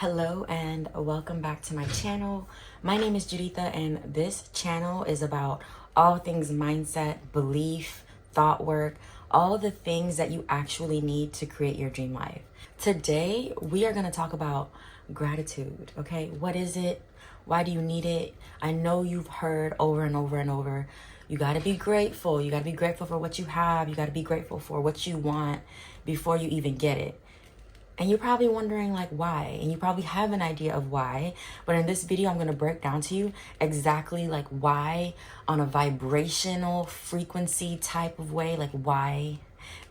Hello and welcome back to my channel. My name is Juditha and this channel is about all things mindset, belief, thought work, all the things that you actually need to create your dream life. Today, we are going to talk about gratitude, okay? What is it? Why do you need it? I know you've heard over and over and over, you got to be grateful. You got to be grateful for what you have. You got to be grateful for what you want before you even get it. And you're probably wondering like why, and you probably have an idea of why, but in this video I'm going to break down to you exactly like why on a vibrational frequency type of way, like why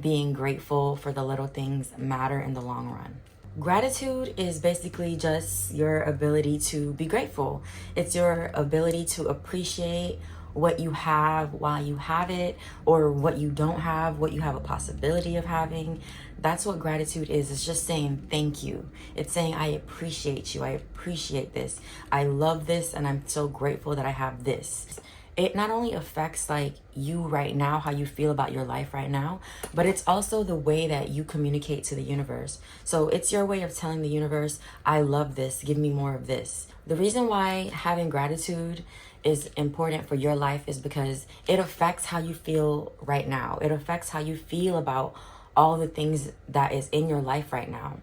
being grateful for the little things matter in the long run. Gratitude is basically just your ability to be grateful. It's your ability to appreciate what you have while you have it, or what you don't have, what you have a possibility of having. That's what gratitude is. It's just saying thank you. It's saying I appreciate you. I appreciate this. I love this and I'm so grateful that I have this. It not only affects like you right now, how you feel about your life right now, but it's also the way that you communicate to the universe. So it's your way of telling the universe, I love this, give me more of this. The reason why having gratitude is important for your life is because it affects how you feel right now. It affects how you feel about all the things that is in your life right now.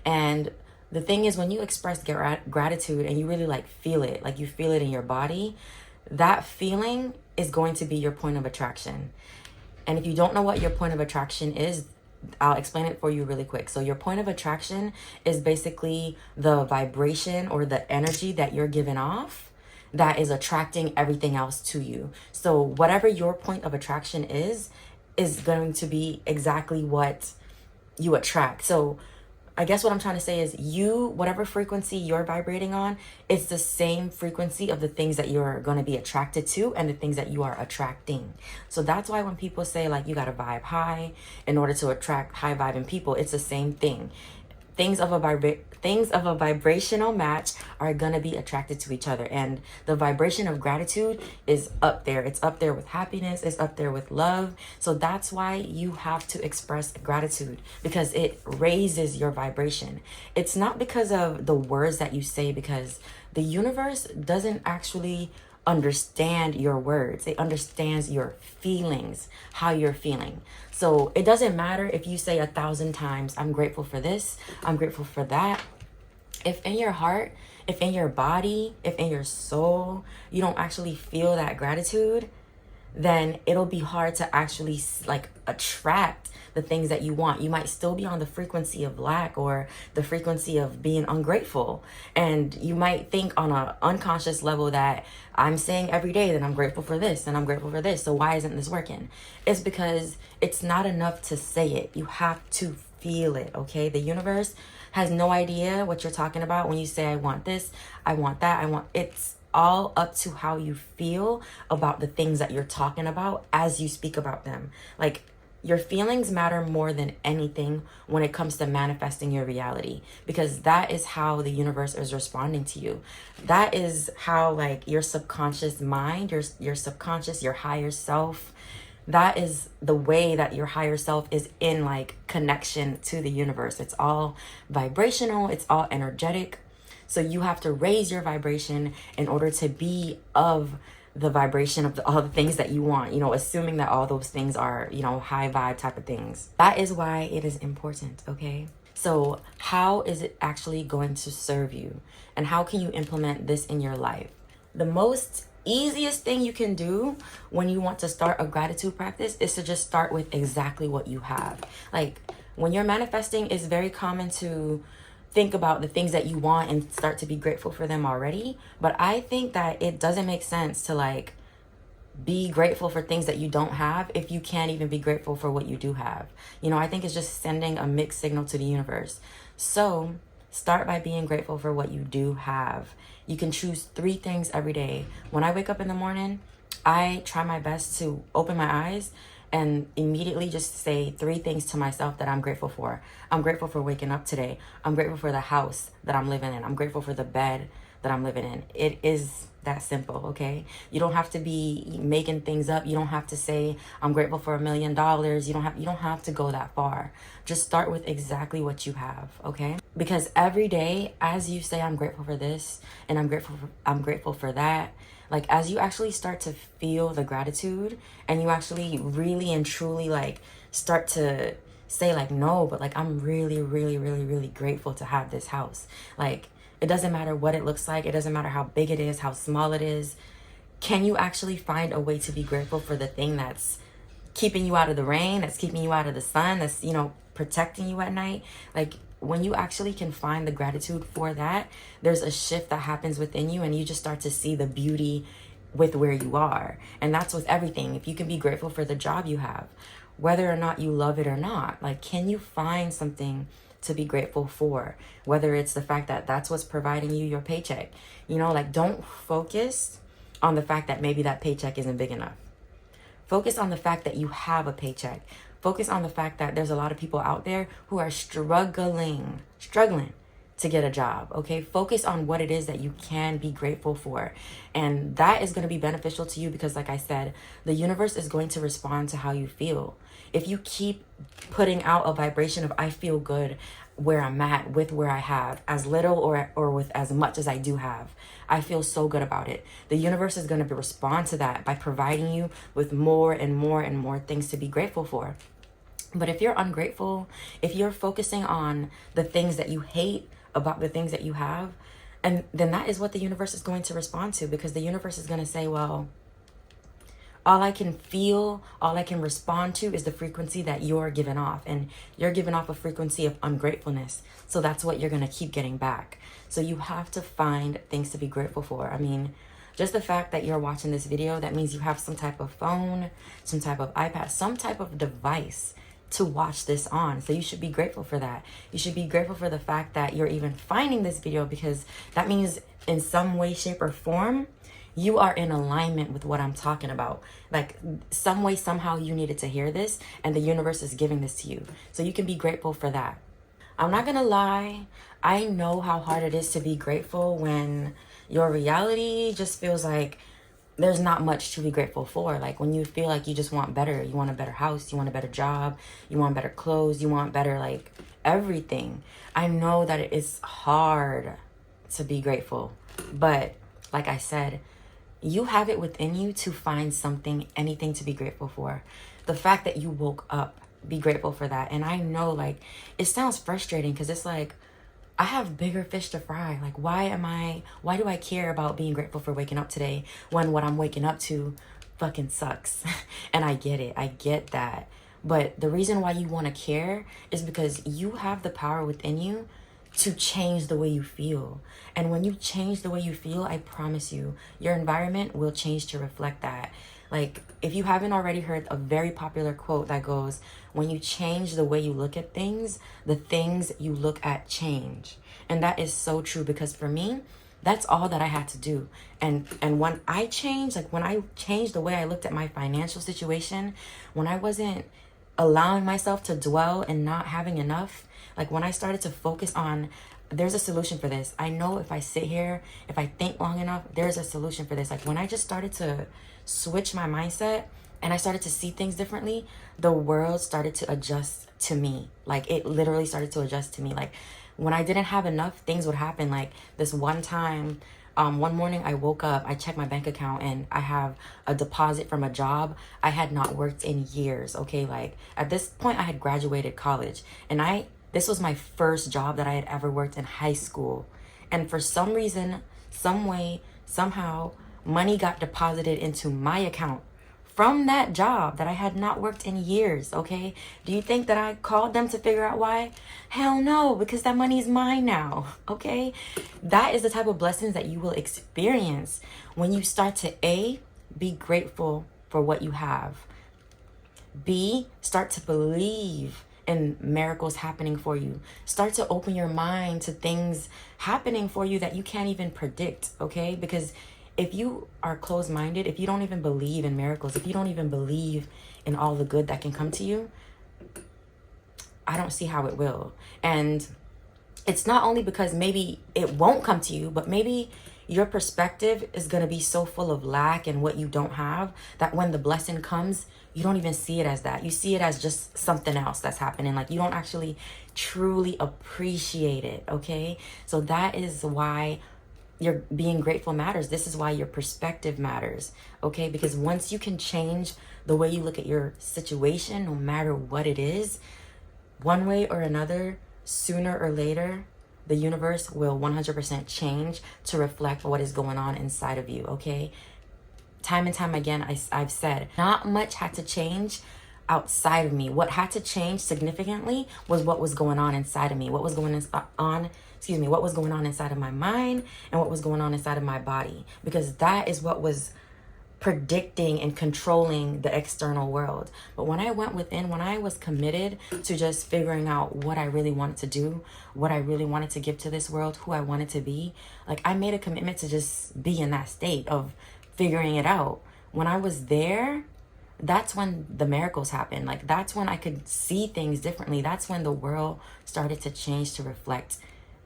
And the thing is, when you express gratitude and you really like feel it, like you feel it in your body, that feeling is going to be your point of attraction. And if you don't know what your point of attraction is, I'll explain it for you really quick. So your point of attraction is basically the vibration or the energy that you're giving off that is attracting everything else to you. So whatever your point of attraction is going to be exactly what you attract. So I guess what I'm trying to say is whatever frequency you're vibrating on, it's the same frequency of the things that you're going to be attracted to and the things that you are attracting. So that's why when people say like you got to vibe high in order to attract high vibing people, it's the same thing. Things of a vibrational match are going to be attracted to each other. And the vibration of gratitude is up there. It's up there with happiness. It's up there with love. So that's why you have to express gratitude, because it raises your vibration. It's not because of the words that you say, because the universe doesn't actually understand your words. It understands your feelings, how you're feeling. So it doesn't matter if you say 1,000 times, I'm grateful for this, I'm grateful for that. If in your heart, if in your body, if in your soul, you don't actually feel that gratitude, then it'll be hard to actually like attract the things that you want. You might still be on the frequency of lack or the frequency of being ungrateful. And you might think on an unconscious level that I'm saying every day that I'm grateful for this and I'm grateful for this. So why isn't this working? It's because it's not enough to say it. You have to feel it, okay? The universe has no idea what you're talking about when you say, I want this, I want that, it's all up to how you feel about the things that you're talking about as you speak about them. Like, your feelings matter more than anything when it comes to manifesting your reality, because that is how the universe is responding to you. That is how like your subconscious mind, your subconscious, your higher self, that is the way that your higher self is in like connection to the universe. It's all vibrational, it's all energetic. So you have to raise your vibration in order to be of the vibration of all the things that you want, assuming that all those things are, high vibe type of things. That is why it is important, okay? So how is it actually going to serve you? And how can you implement this in your life? The most easiest thing you can do when you want to start a gratitude practice is to just start with exactly what you have. Like when you're manifesting, it's very common to think about the things that you want and start to be grateful for them already. But I think that it doesn't make sense to like be grateful for things that you don't have if you can't even be grateful for what you do have. I think it's just sending a mixed signal to the universe. So start by being grateful for what you do have. You can choose 3 things every day. When I wake up in the morning, I try my best to open my eyes and immediately just say 3 things to myself that I'm grateful for. I'm grateful for waking up today. I'm grateful for the house that I'm living in. I'm grateful for the bed that I'm living in. It is that simple, okay? You don't have to be making things up. You don't have to say, I'm grateful for $1 million. You don't have to go that far. Just start with exactly what you have, okay? Because every day, as you say, I'm grateful for this and I'm grateful for that, like as you actually start to feel the gratitude and you actually really and truly like start to say like, no, but like I'm really, really, really, really grateful to have this house. Like it doesn't matter what it looks like. It doesn't matter how big it is, how small it is. Can you actually find a way to be grateful for the thing that's keeping you out of the rain, that's keeping you out of the sun, that's, you know, protecting you at night? Like when you actually can find the gratitude for that, there's a shift that happens within you and you just start to see the beauty with where you are. And that's with everything. If you can be grateful for the job you have, whether or not you love it or not, like can you find something to be grateful for? Whether it's the fact that that's what's providing you your paycheck, you know, like don't focus on the fact that maybe that paycheck isn't big enough. Focus on the fact that you have a paycheck. Focus on the fact that there's a lot of people out there who are struggling to get a job, okay? Focus on what it is that you can be grateful for. And that is going to be beneficial to you because, like I said, the universe is going to respond to how you feel. If you keep putting out a vibration of I feel good where I'm at with where I have, as little or with as much as I do have, I feel so good about it. The universe is going to respond to that by providing you with more and more and more things to be grateful for. But if you're ungrateful, if you're focusing on the things that you hate about the things that you have, and then that is what the universe is going to respond to, because the universe is going to say, well, all I can feel, all I can respond to is the frequency that you're giving off. And you're giving off a frequency of ungratefulness. So that's what you're going to keep getting back. So you have to find things to be grateful for. I mean, just the fact that you're watching this video, that means you have some type of phone, some type of iPad, some type of device to watch this on. So you should be grateful for that. You should be grateful for the fact that you're even finding this video, because that means in some way, shape, or form, you are in alignment with what I'm talking about. Like some way, somehow you needed to hear this and the universe is giving this to you. So you can be grateful for that. I'm not gonna lie. I know how hard it is to be grateful when your reality just feels like there's not much to be grateful for. Like when you feel like you just want better, you want a better house, you want a better job, you want better clothes, you want better, like everything. I know that it is hard to be grateful, but like I said, you have it within you to find something, anything to be grateful for. The fact that you woke up, be grateful for that. And I know, like, it sounds frustrating because it's like, I have bigger fish to fry. Like, why do I care about being grateful for waking up today when what I'm waking up to fucking sucks? And I get it. I get that. But the reason why you want to care is because you have the power within you to change the way you feel. And when you change the way you feel, I promise you, your environment will change to reflect that. Like, if you haven't already heard a very popular quote that goes, when you change the way you look at things, the things you look at change. And that is so true, because for me, that's all that I had to do. And when I changed, like when I changed the way I looked at my financial situation, when I wasn't allowing myself to dwell and not having enough, like when I started to focus on, there's a solution for this. I know if I sit here, if I think long enough, there's a solution for this. Like when I just started to switch my mindset and I started to see things differently, the world started to adjust to me. Like it literally started to adjust to me. Like when I didn't have enough, things would happen. Like this one time, one morning I woke up, I checked my bank account and I have a deposit from a job I had not worked in years. Okay, like at this point I had graduated college and this was my first job that I had ever worked in high school. And for some reason, some way, somehow, money got deposited into my account from that job that I had not worked in years, okay? Do you think that I called them to figure out why? Hell no, because that money is mine now, okay? That is the type of blessings that you will experience when you start to A, be grateful for what you have. B, start to believe in miracles happening for you. Start to open your mind to things happening for you that you can't even predict, okay? Because if you are closed-minded, if you don't even believe in miracles, if you don't even believe in all the good that can come to you, I don't see how it will. And it's not only because maybe it won't come to you, but maybe your perspective is going to be so full of lack and what you don't have that when the blessing comes, you don't even see it as that. You see it as just something else that's happening. Like, you don't actually truly appreciate it, okay? So that is why your being grateful matters. This is why your perspective matters, okay? Because once you can change the way you look at your situation, no matter what it is, one way or another, sooner or later, the universe will 100% change to reflect what is going on inside of you, okay? Time and time again, I've said, not much had to change outside of me. What had to change significantly was what was going on inside of me. What was going on, what was going on inside of my mind and what was going on inside of my body. Because that is what was predicting and controlling the external world. But when I went within, when I was committed to just figuring out what I really wanted to do, what I really wanted to give to this world, who I wanted to be, like, I made a commitment to just be in that state of figuring it out. When I was there, that's when the miracles happened. Like, that's when I could see things differently. That's when the world started to change to reflect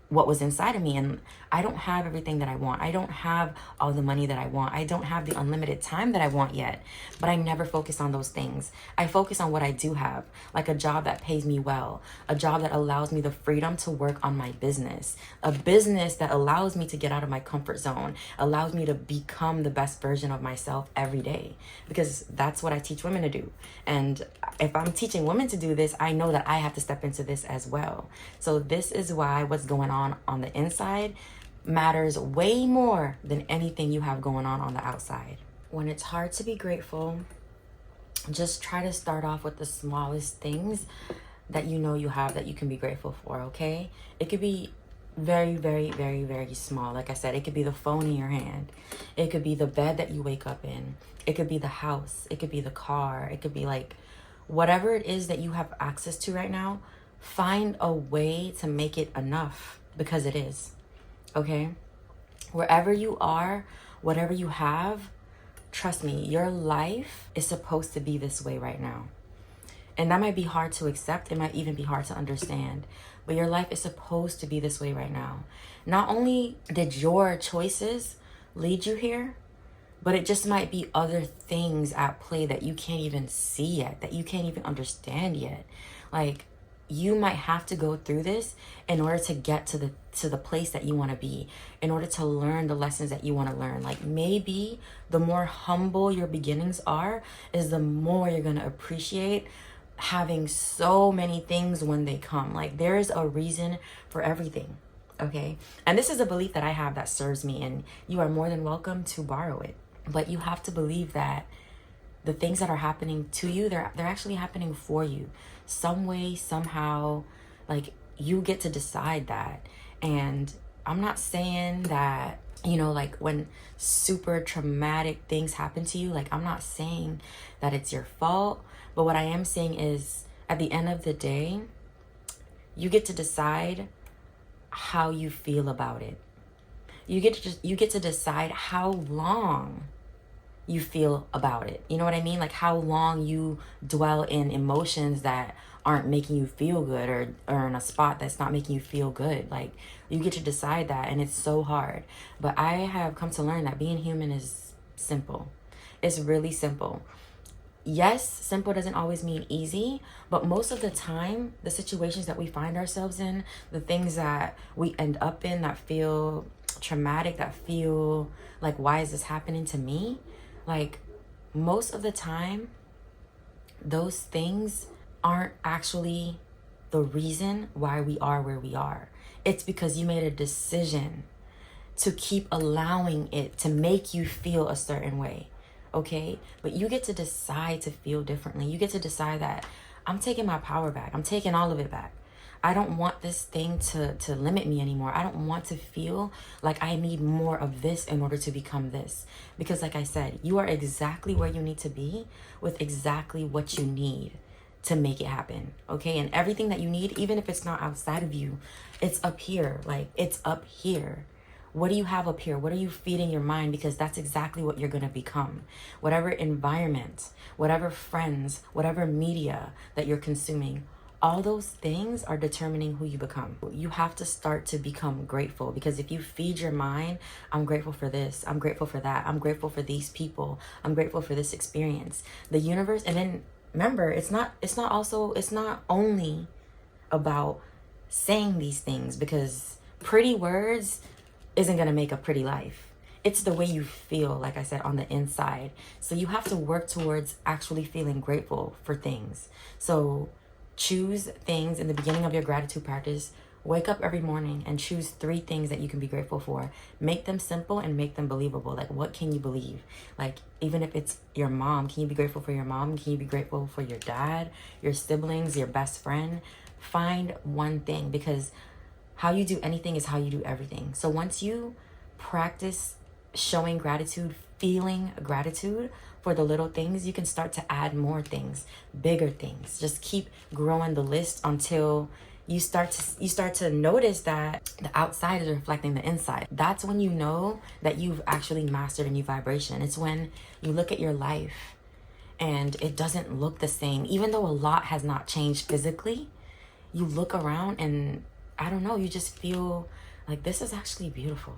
what was inside of me. And I don't have everything that I want. I don't have all the money that I want. I don't have the unlimited time that I want yet, but I never focus on those things. I focus on what I do have, like a job that pays me well, a job that allows me the freedom to work on my business, a business that allows me to get out of my comfort zone, allows me to become the best version of myself every day, because that's what I teach women to do. And if I'm teaching women to do this, I know that I have to step into this as well. So this is why what's going on the inside matters way more than anything you have going on the outside. When it's hard to be grateful, just try to start off with the smallest things that you know you have that you can be grateful for, okay? It could be very, very, very, very small. Like I said, it could be the phone in your hand. It could be the bed that you wake up in. It could be the house. It could be the car. It could be like whatever it is that you have access to right now. Find a way to make it enough, because it is, okay? Wherever you are, whatever you have, trust me, your life is supposed to be this way right now. And that might be hard to accept. It might even be hard to understand. But your life is supposed to be this way right now. Not only did your choices lead you here, but it just might be other things at play that you can't even see yet, that you can't even understand yet. Like, you might have to go through this in order to get to the place that you want to be, in order to learn the lessons that you want to learn. Like, maybe the more humble your beginnings are, is the more you're going to appreciate having so many things when they come. Like, there is a reason for everything, okay? And this is a belief that I have that serves me, and you are more than welcome to borrow it. But you have to believe that the things that are happening to you, they're actually happening for you. Some way, somehow, like, you get to decide that. And I'm not saying that, you know, like, when super traumatic things happen to you, like, I'm not saying that it's your fault. But what I am saying is, at the end of the day, you get to decide how you feel about it. You get to decide how long you feel about it. You know what I mean? Like, how long you dwell in emotions that aren't making you feel good, or in a spot that's not making you feel good. Like, you get to decide that, and it's so hard. But I have come to learn that being human is simple. It's really simple. Yes, simple doesn't always mean easy, but most of the time, the situations that we find ourselves in, the things that we end up in that feel traumatic, that feel like, why is this happening to me? Like, most of the time, those things aren't actually the reason why we are where we are. It's because you made a decision to keep allowing it to make you feel a certain way, okay? But you get to decide to feel differently. You get to decide that I'm taking my power back. I'm taking all of it back. I don't want this thing to limit me anymore. I don't want to feel like I need more of this in order to become this. Because like I said, you are exactly where you need to be with exactly what you need to make it happen, okay? And everything that you need, even if it's not outside of you, it's up here. Like, it's up here. What do you have up here? What are you feeding your mind? Because that's exactly what you're going to become. Whatever environment, whatever friends, whatever media that you're consuming, All those things are determining who you become. You have to start to become grateful, because if you feed your mind, I'm grateful for this, I'm grateful for that, I'm grateful for these people, I'm grateful for this experience, the universe. And then remember, it's not only about saying these things, because pretty words isn't going to make a pretty life. It's the way you feel, like I said, on the inside. So you have to work towards actually feeling grateful for things. So choose things in the beginning of your gratitude practice. Wake up every morning and choose 3 things that you can be grateful for. Make them simple and make them believable. Like, what can you believe? Like, even if it's your mom, can you be grateful for your mom? Can you be grateful for your dad, your siblings, your best friend? Find one thing, because how you do anything is how you do everything. So once you practice showing gratitude, feeling gratitude for the little things, you can start to add more things, bigger things. Just keep growing the list until you start to notice that the outside is reflecting the inside. That's when you know that you've actually mastered a new vibration. It's when you look at your life and it doesn't look the same. Even though a lot has not changed physically, you look around and I don't know, you just feel like this is actually beautiful.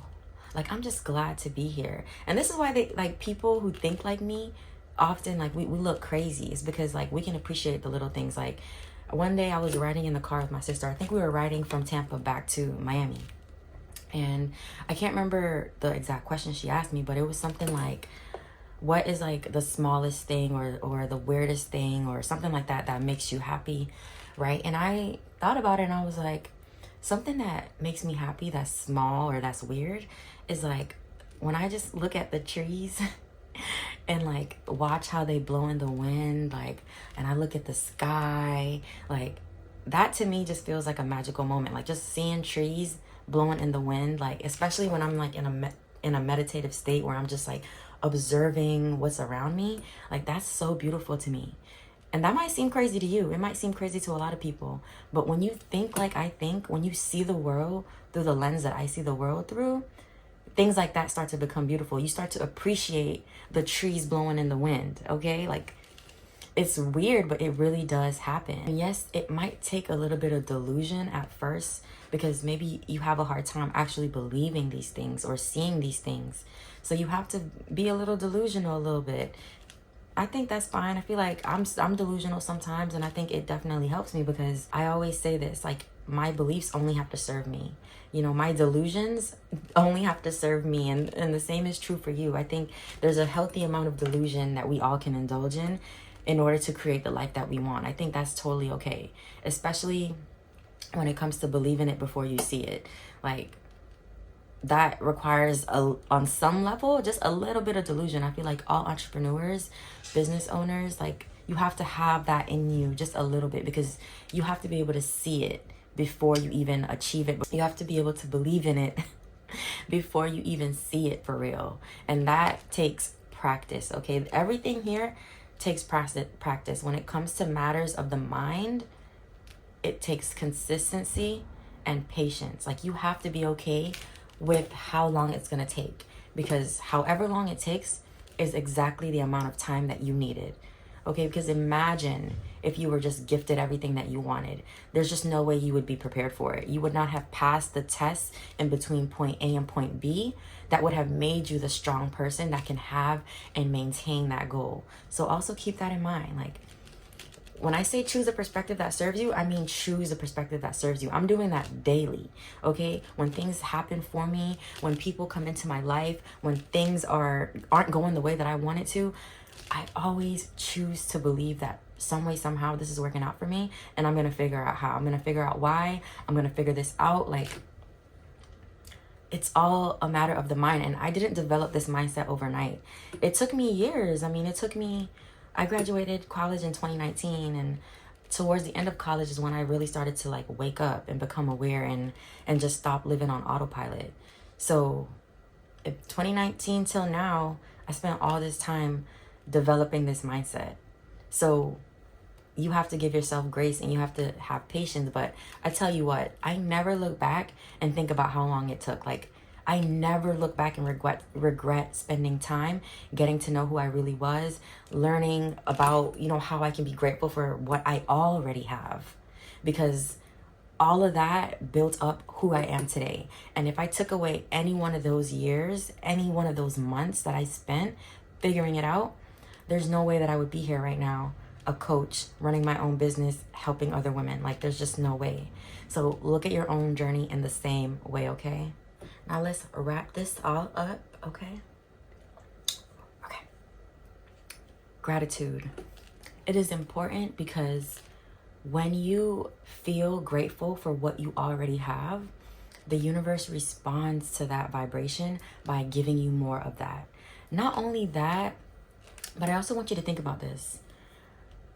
Like, I'm just glad to be here. And this is why they, like, people who think like me often, like, we look crazy. It's because, like, we can appreciate the little things. Like, one day I was riding in the car with my sister. I think we were riding from Tampa back to Miami. And I can't remember the exact question she asked me, but it was something like, what is like the smallest thing or the weirdest thing or something like that that makes you happy, right? And I thought about it and I was like, something that makes me happy that's small or that's weird is like when I just look at the trees and like watch how they blow in the wind, like, and I look at the sky, like that to me just feels like a magical moment. Like just seeing trees blowing in the wind, like especially when I'm like in a meditative state where I'm just like observing what's around me, like that's so beautiful to me. And that might seem crazy to you. It might seem crazy to a lot of people. But when you think like I think, when you see the world through the lens that I see the world through, things like that start to become beautiful. You start to appreciate the trees blowing in the wind, okay? Like, it's weird, but it really does happen. And yes, it might take a little bit of delusion at first because maybe you have a hard time actually believing these things or seeing these things. So you have to be a little delusional a little bit. I think that's fine. I feel like I'm delusional sometimes, and I think it definitely helps me because I always say this, like, my beliefs only have to serve me. You know, my delusions only have to serve me, and the same is true for you. I think there's a healthy amount of delusion that we all can indulge in order to create the life that we want. I think that's totally okay, especially when it comes to believing it before you see it. Like, that requires on some level just a little bit of delusion. I feel like all entrepreneurs, business owners, like you have to have that in you just a little bit because you have to be able to see it before you even achieve it. You have to be able to believe in it before you even see it for real. And that takes practice, okay? Everything here takes practice. When it comes to matters of the mind, it takes consistency and patience. Like you have to be okay with how long it's going to take, because however long it takes is exactly the amount of time that you needed. Okay, because imagine if you were just gifted everything that you wanted. There's just no way you would be prepared for it. You would not have passed the tests in between point A and point B that would have made you the strong person that can have and maintain that goal. So also keep that in mind. Like, when I say choose a perspective that serves you, I mean choose a perspective that serves you. I'm doing that daily, okay? When things happen for me, when people come into my life, when things aren't going the way that I want it to, I always choose to believe that some way, somehow, this is working out for me, and I'm going to figure out how. I'm going to figure out why. I'm going to figure this out. Like, it's all a matter of the mind, and I didn't develop this mindset overnight. It took me years. I mean, I graduated college in 2019, and towards the end of college is when I really started to like wake up and become aware and just stop living on autopilot. So 2019 till now, I spent all this time developing this mindset. So you have to give yourself grace and you have to have patience. But I tell you what, I never look back and think about how long it took. Like, I never look back and regret spending time getting to know who I really was, learning about, you know, how I can be grateful for what I already have. because all of that built up who I am today. And if I took away any one of those years, any one of those months that I spent figuring it out, there's no way that I would be here right now, a coach, running my own business, helping other women. Like, there's just no way. So look at your own journey in the same way, okay? Now let's wrap this all up, okay? Okay. Gratitude. It is important because when you feel grateful for what you already have, the universe responds to that vibration by giving you more of that. Not only that, but I also want you to think about this.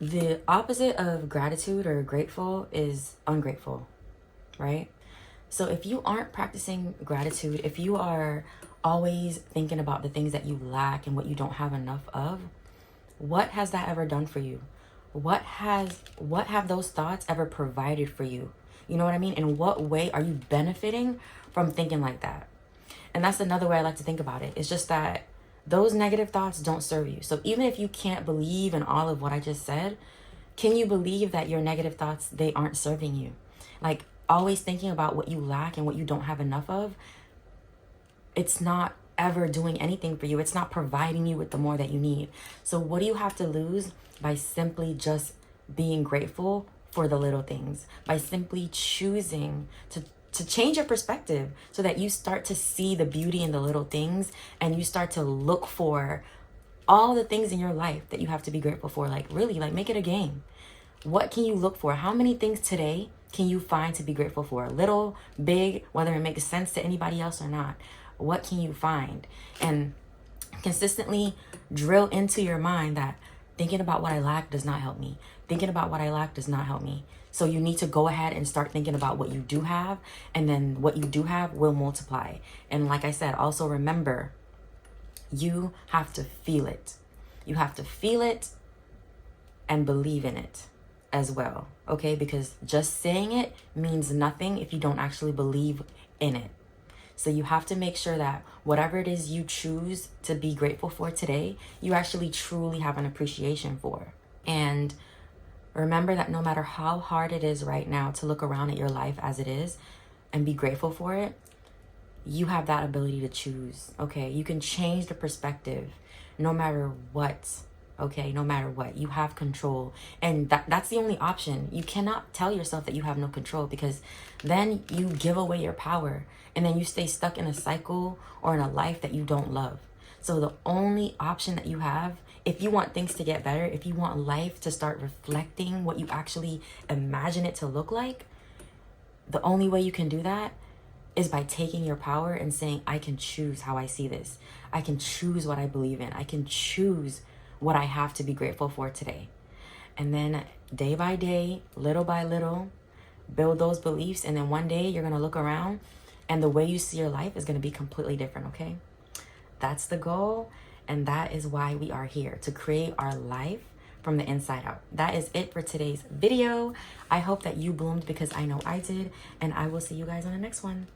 The opposite of gratitude or grateful is ungrateful, right? So if you aren't practicing gratitude, if you are always thinking about the things that you lack and what you don't have enough of, what has that ever done for you? What have those thoughts ever provided for you? You know what I mean? In what way are you benefiting from thinking like that? And that's another way I like to think about it. It's just that those negative thoughts don't serve you. So even if you can't believe in all of what I just said, can you believe that your negative thoughts, they aren't serving you? Like, always thinking about what you lack and what you don't have enough of, it's not ever doing anything for you. It's not providing you with the more that you need. So what do you have to lose by simply just being grateful for the little things? By simply choosing to change your perspective so that you start to see the beauty in the little things, and you start to look for all the things in your life that you have to be grateful for. Like, really, like, make it a game. What can you look for? How many things today can you find to be grateful for? Little, big, whether it makes sense to anybody else or not. What can you find? And consistently drill into your mind that thinking about what I lack does not help me. Thinking about what I lack does not help me. So you need to go ahead and start thinking about what you do have, and then what you do have will multiply. And like I said, also remember, you have to feel it. You have to feel it and believe in it as well, okay? Because just saying it means nothing if you don't actually believe in it. So you have to make sure that whatever it is you choose to be grateful for today, you actually truly have an appreciation for. And remember that no matter how hard it is right now to look around at your life as it is and be grateful for it, you have that ability to choose, okay? You can change the perspective no matter what, okay? No matter what, you have control. And that's the only option. You cannot tell yourself that you have no control, because then you give away your power, and then you stay stuck in a cycle or in a life that you don't love. So the only option that you have, if you want things to get better, if you want life to start reflecting what you actually imagine it to look like, the only way you can do that is by taking your power and saying, I can choose how I see this. I can choose what I believe in. I can choose what I have to be grateful for today. And then day by day, little by little, build those beliefs. And then one day you're going to look around and the way you see your life is going to be completely different, okay? That's the goal. And that is why we are here, to create our life from the inside out. That is it for today's video. I hope that you bloomed, because I know I did. And I will see you guys on the next one.